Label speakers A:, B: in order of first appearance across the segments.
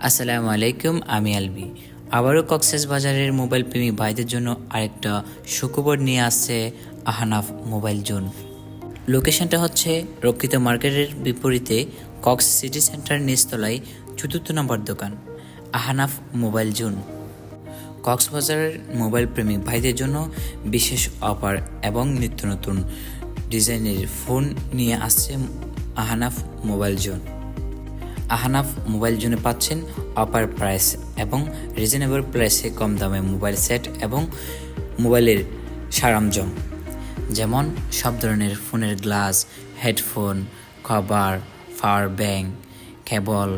A: আসসালামু আলাইকুম, আমি আলবি। আবারও কক্সবাজারের মোবাইল প্রেমী ভাইদের জন্য আরেকটা সুখবর নিয়ে আসছে আহনাফ মোবাইল জোন। লোকেশনটা হচ্ছে রক্ষিত মার্কেটের বিপরীতে কক্স সিটি সেন্টার নিচতলায় ৪র্থ নম্বর দোকান আহনাফ মোবাইল জোন। কক্সবাজারের মোবাইল প্রেমী ভাইদের জন্য বিশেষ অফার এবং নিত্য নতুন ডিজাইনের ফোন নিয়ে আসছে Ahnaf mobile zone. Ahnaf mobile জোনে পাচ্ছেন অফার প্রাইস এবং রিজনেবল প্রাইসে কম দামে মোবাইল সেট এবং মোবাইলের সরঞ্জাম, যেমন সব ধরনের ফোনের glass, headphone, cover, power bank, cable,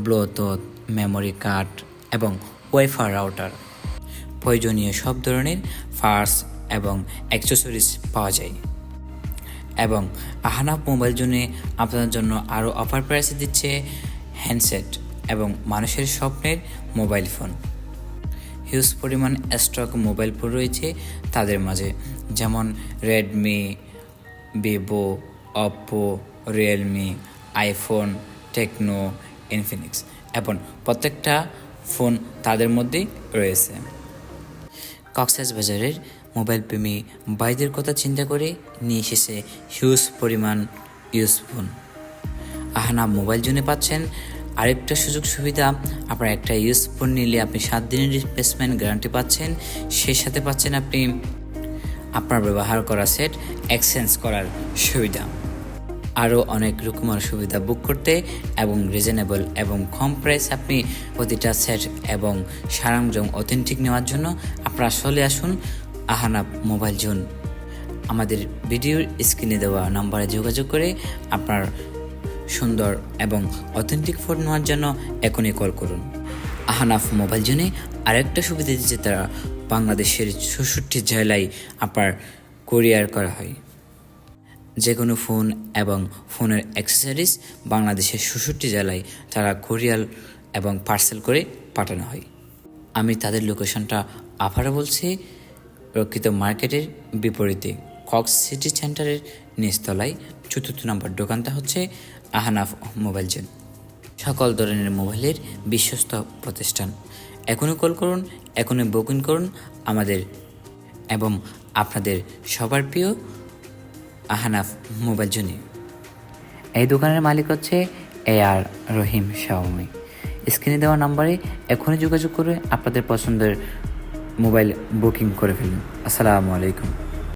A: Bluetooth, memory card এবং ওয়াইফাই রাউটার। প্রয়োজনীয় সব ধরনের পার্টস এবং অ্যাক্সেসরিজ পাওয়া যায়। এবং আহনাফ মোবাইল জোনে আপনাদের জন্য আরও অফার প্রাইসে দিচ্ছে হ্যান্ডসেট এবং মানুষের স্বপ্নের মোবাইল ফোন। হিউজ পরিমাণ স্টক মোবাইল ফোন রয়েছে তাদের মাঝে, যেমন Redmi, Vivo, Oppo, Realme, iPhone, Tecno, Infinix এবং প্রত্যেকটা ফোন তাদের মধ্যেই রয়েছে। কক্সবাজারের মোবাইল প্রেমী ভাইদের কথা চিন্তা করে নিয়ে এসেছে হিউজ পরিমাণ ইউজ ফোন। আহনাফ মোবাইল জোনে পাচ্ছেন আরেকটা সুযোগ সুবিধা। আপনার একটা ইউজ ফোন নিলে আপনি 7 দিনের রিপ্লেসমেন্ট গ্যারান্টি পাচ্ছেন। সেই সাথে পাচ্ছেন আপনি আপনার ব্যবহার করা সেট এক্সচেঞ্জ করার সুবিধা। আরও অনেক রকমের সুবিধা বুক করতে এবং রিজনেবল এবং কম প্রাইস আপনি প্রতিটা সেট এবং সরঞ্জাম অথেন্টিক নেওয়ার জন্য আপনারা চলে আসুন আহনাফ মোবাইল জোন। আমাদের ভিডিওর স্ক্রিনে দেওয়া নাম্বারে যোগাযোগ করে আপনার সুন্দর এবং অথেন্টিক ফোন নেওয়ার জন্য এখনই কল করুন। আহনাফ মোবাইল জোনে আরেকটা সুবিধা দিচ্ছে, তারা বাংলাদেশের ৬৪ জেলায় আপনার কুরিয়ার করা হয়। যে কোনো ফোন এবং ফোনের অ্যাক্সেসরিজ বাংলাদেশের ৬৪ জেলায় তারা কুরিয়ার এবং পার্সেল করে পাঠানো হয়। আমি তাদের লোকেশনটা আবারও বলছি, রক্ষিত মার্কেটের বিপরীতে কক্স সিটি সেন্টারের নিচতলায় ৪র্থ নম্বর দোকানটা হচ্ছে আহনাফ মোবাইল জোন। সকল ধরনের মোবাইলের বিশ্বস্ত প্রতিষ্ঠান। এখনই কল করুন, এখনই বুকিং করুন আমাদের এবং আপনাদের সবার প্রিয় আহনাফ মোবাইল জোনে। এই দোকানের মালিক হচ্ছে AR রহিম শাওমি। স্ক্রিনে দেওয়া নাম্বারে এখনই যোগাযোগ করে আপনাদের পছন্দের মোবাইল বুকিং করে ফেলুন। আসসালামু আলাইকুম।